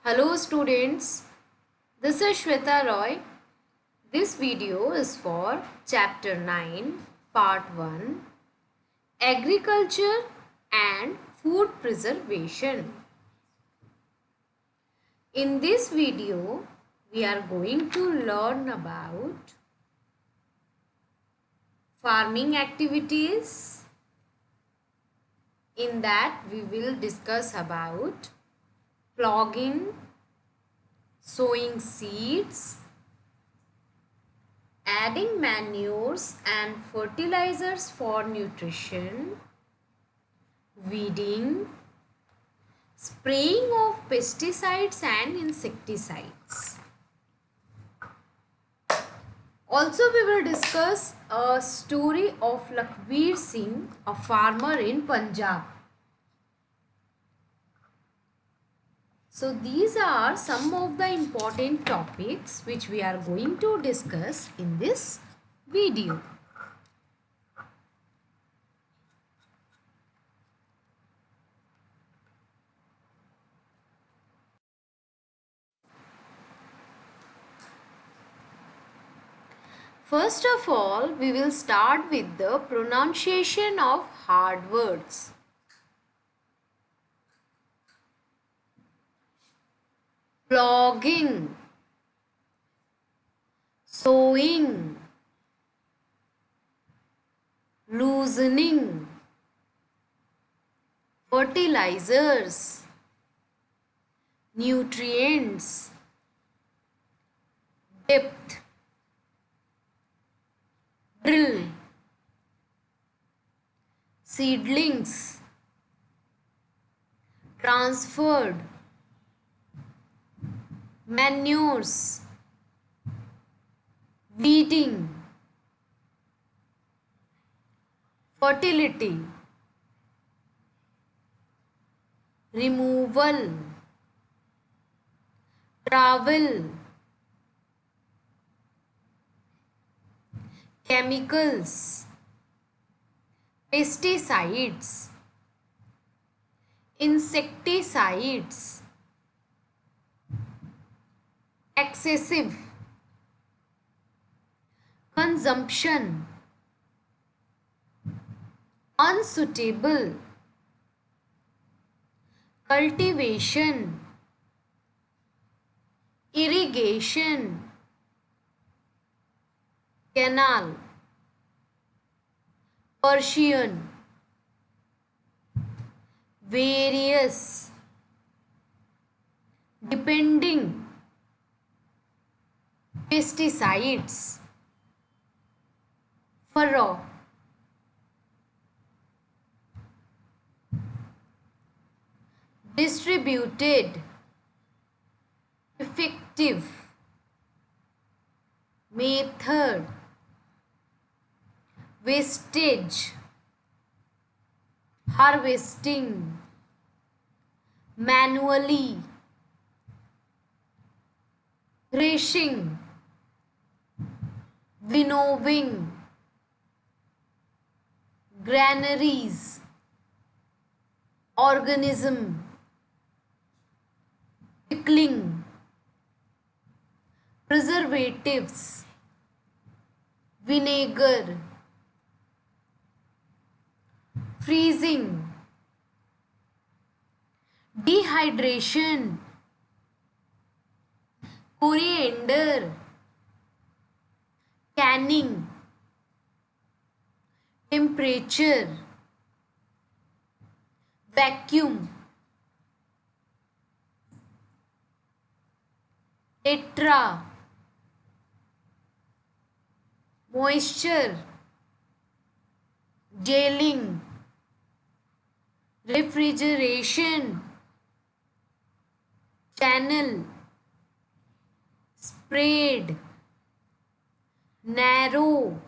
Hello students, this is Shweta Roy. This video is for chapter 9 part 1 Agriculture and Food Preservation. In this video we are going to learn about farming activities. In that we will discuss about ploughing, sowing seeds, adding manures and fertilizers for nutrition, weeding, spraying of pesticides and insecticides. Also, we will discuss a story of Lakhbir Singh, a farmer in Punjab. So these are some of the important topics which we are going to discuss in this video. First of all, we will start with the pronunciation of hard words. Ploughing, sowing, loosening, fertilizers, nutrients, depth, drill, seedlings, transferred, manures, weeding, fertility, removal, travel, chemicals, pesticides, insecticides, excessive, consumption, unsuitable, cultivation, irrigation, canal, Persian, various, depending, pesticides, furrow, distributed, effective, method, wastage, harvesting, manually, threshing, winnowing, granaries, organism, pickling, preservatives, vinegar, freezing, dehydration, coriander, canning, temperature, vacuum, tetra, moisture, gelling, refrigeration, channel, sprayed, narrow,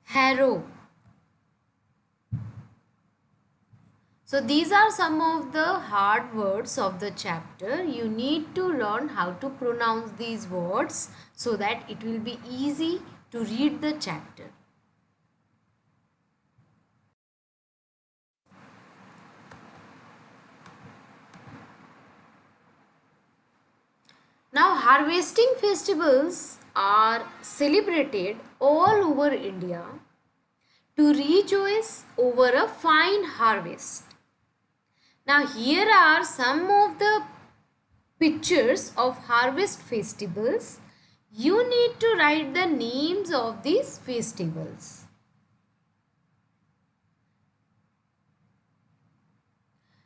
harrow. So these are some of the hard words of the chapter. You need to learn how to pronounce these words so that it will be easy to read the chapter. Now, harvesting festivals are celebrated all over India to rejoice over a fine harvest. Now, here are some of the pictures of harvest festivals. You need to write the names of these festivals.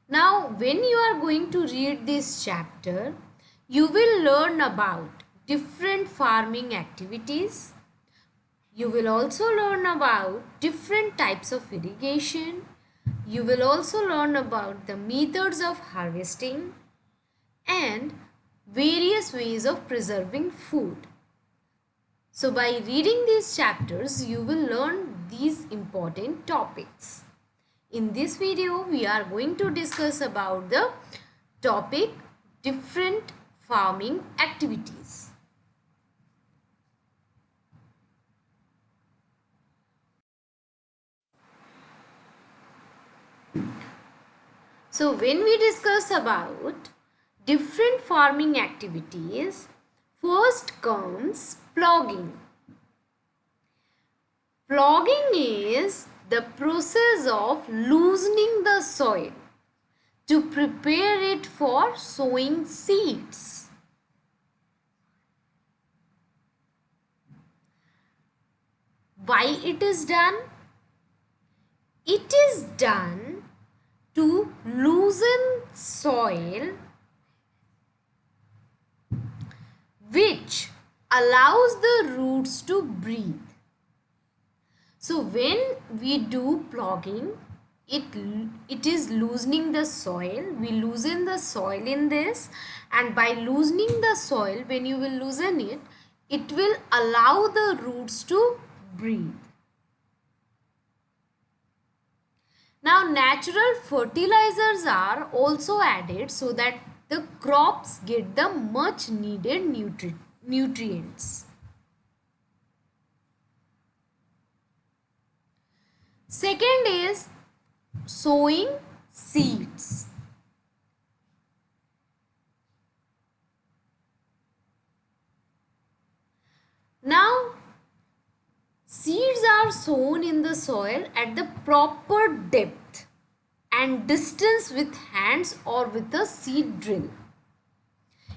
Now, when you are going to read this chapter, you will learn about different farming activities. You will also learn about different types of irrigation. You will also learn about the methods of harvesting and various ways of preserving food. So by reading these chapters, you will learn these important topics. In this video, we are going to discuss about the topic different farming activities. So when we discuss about different farming activities, first comes ploughing. Ploughing is the process of loosening the soil to prepare it for sowing seeds. Why it is done? It is done to loosen soil which allows the roots to breathe. So when we do ploughing, it is loosening the soil. We loosen the soil in this, and by loosening the soil, when you will loosen it, it will allow the roots to breathe. Now natural fertilizers are also added so that the crops get the much needed nutrients. Second is sowing seeds. Now seeds are sown in the soil at the proper depth and distance with hands or with a seed drill.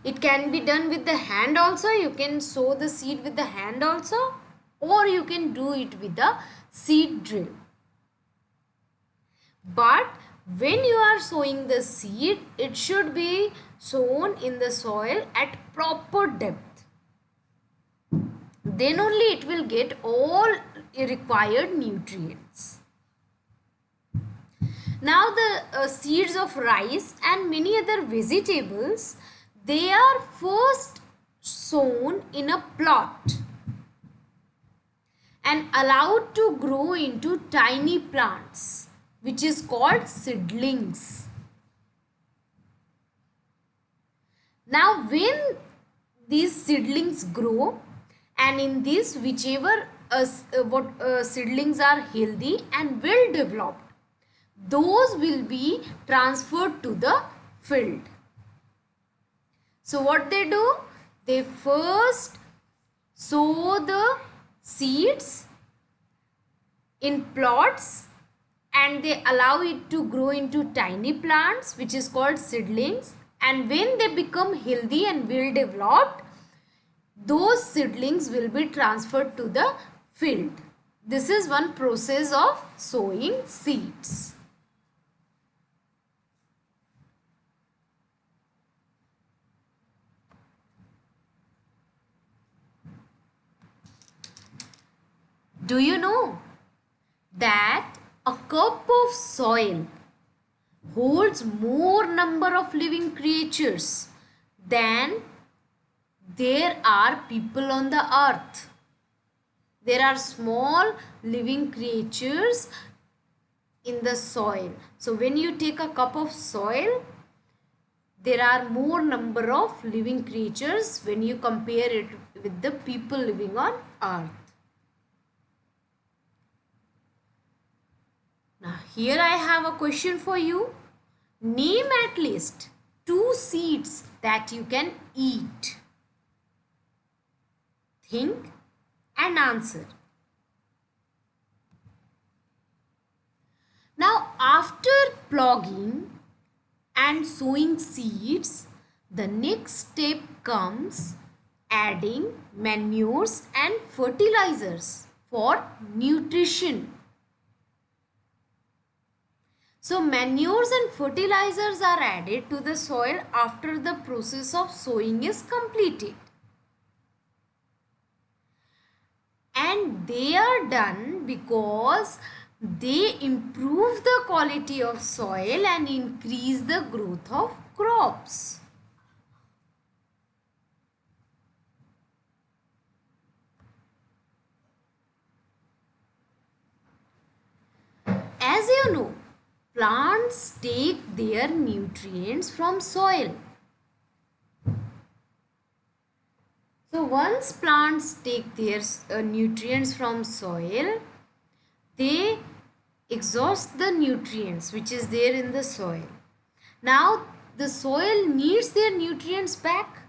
It can be done with the hand also. You can sow the seed with the hand also, or you can do it with a seed drill. But when you are sowing the seed, it should be sown in the soil at proper depth. Then only it will get all required nutrients. Now the seeds of rice and many other vegetables, they are first sown in a plot and allowed to grow into tiny plants, which is called seedlings. Now when these seedlings grow, and in this whichever seedlings are healthy and well developed, those will be transferred to the field. So what they do? They first sow the seeds in plots and they allow it to grow into tiny plants, which is called seedlings, and when they become healthy and well developed, those seedlings will be transferred to the field. This is one process of sowing seeds. Do you know that a cup of soil holds more number of living creatures than there are people on the earth? There are small living creatures in the soil. So when you take a cup of soil, there are more number of living creatures when you compare it with the people living on earth. Now here I have a question for you. Name at least 2 seeds that you can eat. think and answer. Now after plugging and sowing seeds, the next step comes adding manures and fertilizers for nutrition. So manures and fertilizers are added to the soil after the process of sowing is completed. And they are done because they improve the quality of soil and increase the growth of crops. As you know, plants take their nutrients from soil. So once plants take their nutrients from soil, they exhaust the nutrients which is there in the soil. Now the soil needs their nutrients back.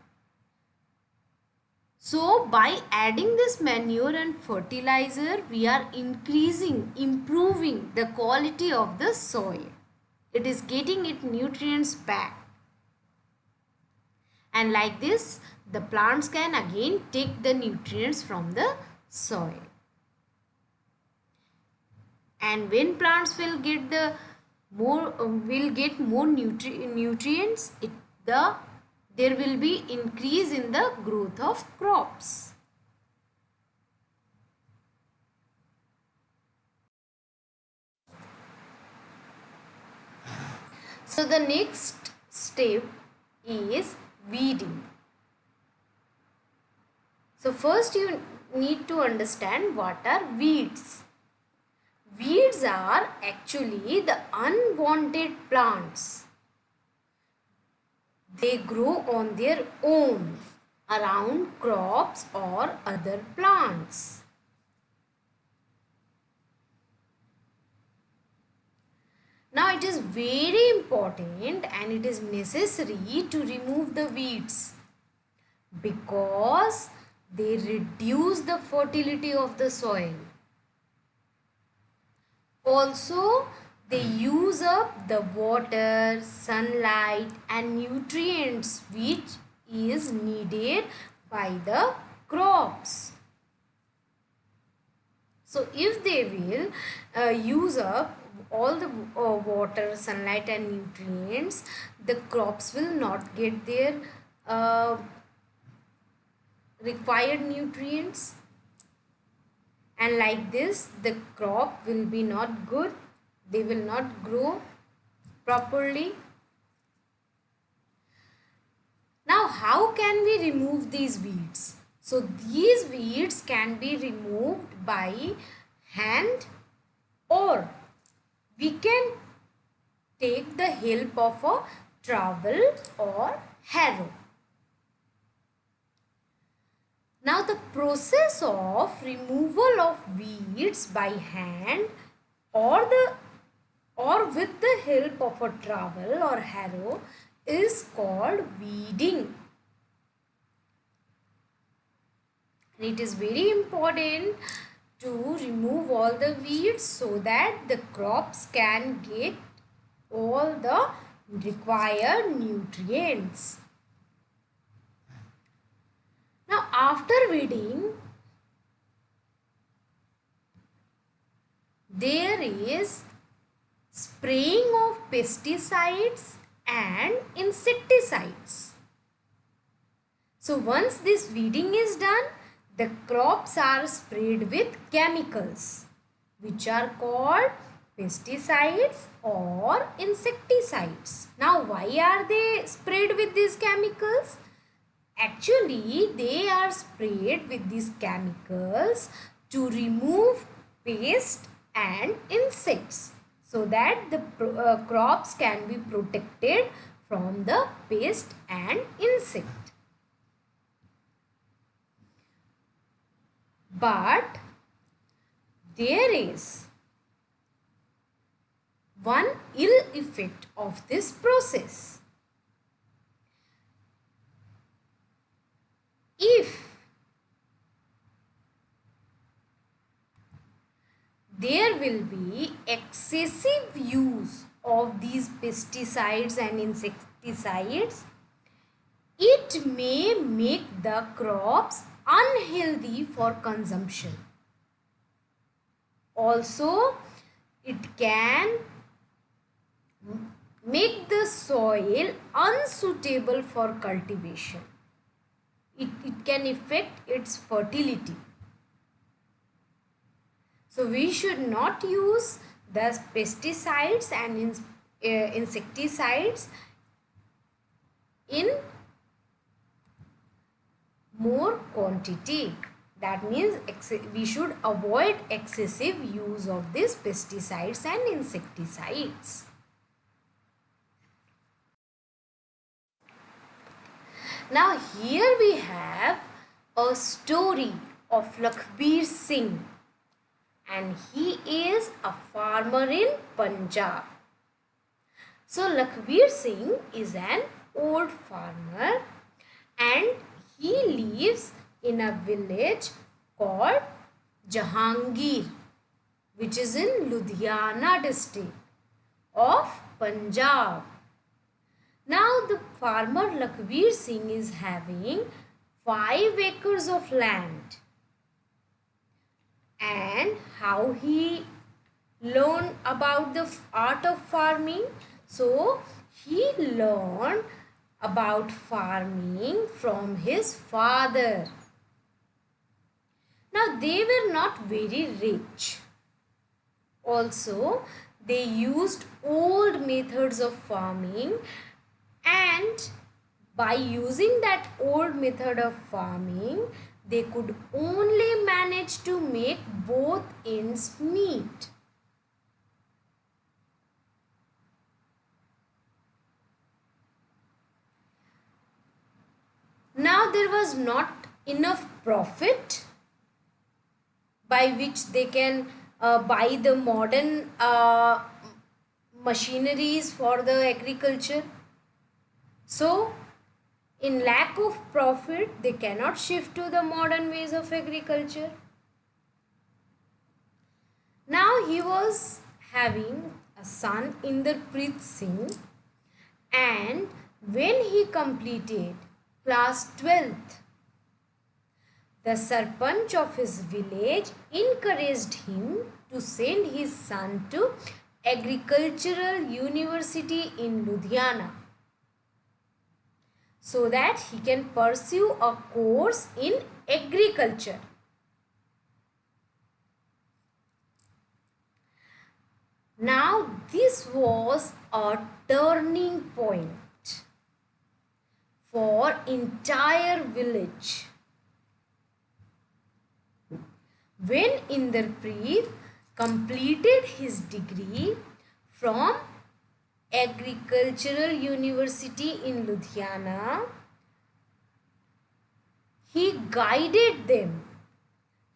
So by adding this manure and fertilizer, we are improving the quality of the soil. It is getting its nutrients back. And like this, the plants can again take the nutrients from the soil. And when plants will get more nutrients, there will be increase in the growth of crops. So the next step is weeding. So first you need to understand what are weeds. Weeds are actually the unwanted plants. They grow on their own around crops or other plants. Now it is very important and it is necessary to remove the weeds because they reduce the fertility of the soil. Also, they use up the water, sunlight and nutrients which is needed by the crops. So if they will use up all the water, sunlight and nutrients, the crops will not get their required nutrients. And like this, the crop will be not good. They will not grow properly. Now, how can we remove these weeds? So, these weeds can be removed by hand or we can take the help of a trowel or harrow. Now the process of removal of weeds by hand or with the help of a trowel or harrow is called weeding. And it is very important to remove all the weeds so that the crops can get all the required nutrients. Now after weeding, there is spraying of pesticides and insecticides. So once this weeding is done, the crops are sprayed with chemicals which are called pesticides or insecticides. Now why are they sprayed with these chemicals? Actually, they are sprayed with these chemicals to remove pest and insects so that the crops can be protected from the pest and insect. But there is one ill effect of this process. If there will be excessive use of these pesticides and insecticides, it may make the crops unhealthy for consumption. Also, it can make the soil unsuitable for cultivation. It can affect its fertility. So we should not use the pesticides and insecticides in more quantity. That means we should avoid excessive use of these pesticides and insecticides. Now here we have a story of Lakhbir Singh, and he is a farmer in Punjab. So Lakhbir Singh is an old farmer and he lives in a village called Jahangir, which is in Ludhiana district of Punjab. Now the farmer Lakhbir Singh is having 5 acres of land. And how he learned about the art of farming? So he learned about farming from his father. Now they were not very rich. Also, they used old methods of farming, and by using that old method of farming, they could only manage to make both ends meet. Now there was not enough profit by which they can buy the modern machineries for the agriculture. So in lack of profit, they cannot shift to the modern ways of agriculture. Now he was having a son, Inderpreet Singh, and when he completed class 12th, the Sarpanch of his village encouraged him to send his son to Agricultural University in Ludhiana, so that he can pursue a course in agriculture. Now this was a turning point for entire village. When Inderpreet completed his degree from Agricultural University in Ludhiana, he guided them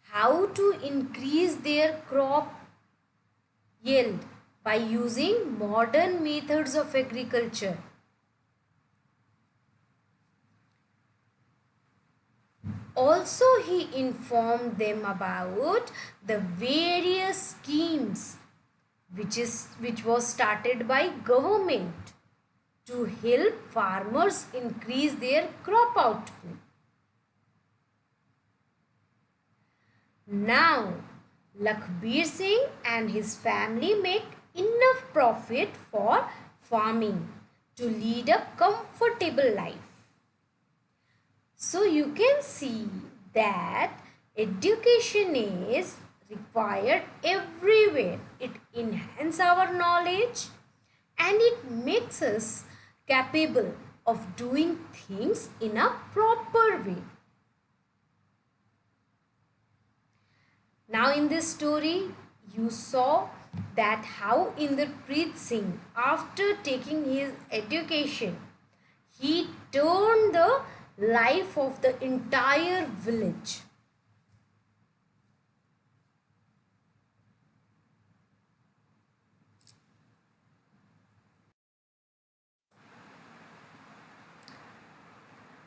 how to increase their crop yield by using modern methods of agriculture. Also, he informed them about the various schemes which was started by government to help farmers increase their crop output. Now, Lakhbir Singh and his family make enough profit for farming to lead a comfortable life. So you can see that education is required everywhere. It enhances our knowledge and it makes us capable of doing things in a proper way. Now in this story, you saw that how Inderpreet Singh, after taking his education, he turned the life of the entire village.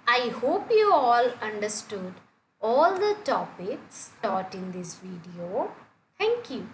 I hope you all understood all the topics taught in this video. Thank you.